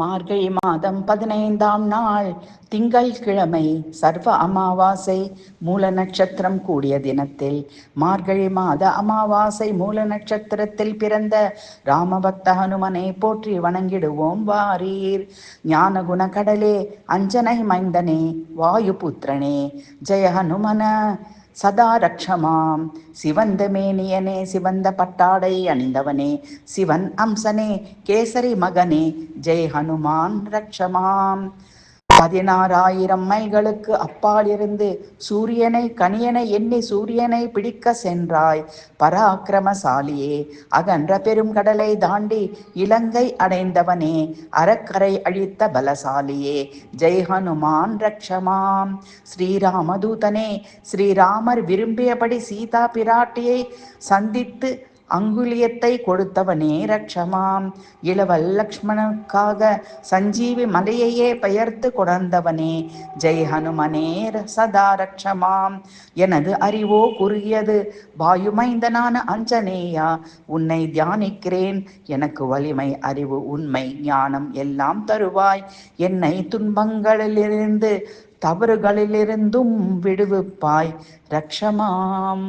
மார்கழி மாதம் 15ஆம் நாள் திங்கள் கிழமை சர்வ அமாவாசை மூல நட்சத்திரம் கூடிய தினத்தில் மார்கழி மாத அமாவாசை மூல நட்சத்திரத்தில் பிறந்த ராமபக்த ஹனுமனை போற்றி வணங்கிடுவோம் வாரீர். ஞான குண கடலே, அஞ்சனை மைந்தனே, வாயுபுத்திரனே, ஜெய ஹனுமன சதா ரக்ஷமாம். சிவந்த மேனியனே, சிவந்த பட்டாடை அணிந்தவனே, சிவன் அம்சனே, கேசரி மகனே, ஜெய் ஹனுமான் ரக்ஷமாம். 16,000 மைல்களுக்கு அப்பாலிருந்து சூரியனை கணியனை எண்ணி சூரியனை பிடிக்க சென்றாய் பராக்கிரமசாலியே. அகன்ற பெரும் கடலை தாண்டி இலங்கை அடைந்தவனே, அறக்கரை அழித்த பலசாலியே, ஜெய் ஹனுமான் ரக்ஷமாம். ஸ்ரீராமதூதனே, ஸ்ரீராமர் விரும்பியபடி சீதா பிராட்டியை சந்தித்து அங்குலியத்தை கொடுத்தவனே ரக்ஷமாம். இளவல் லக்ஷ்மணனுக்காக சஞ்சீவி மலையையே பெயர்த்து கொணர்ந்தவனே, ஜெய் ஹனுமனே சதா ரக்ஷமாம். எனது அறிவோ குறுகியது வாயுமைந்தனான அஞ்சனேயா, உன்னை தியானிக்கிறேன். எனக்கு வலிமை, அறிவு, உண்மை, ஞானம் எல்லாம் தருவாய். என்னை துன்பங்களிலிருந்து தவறுகளிலிருந்தும் விடுவிப்பாய் ரக்ஷமாம்.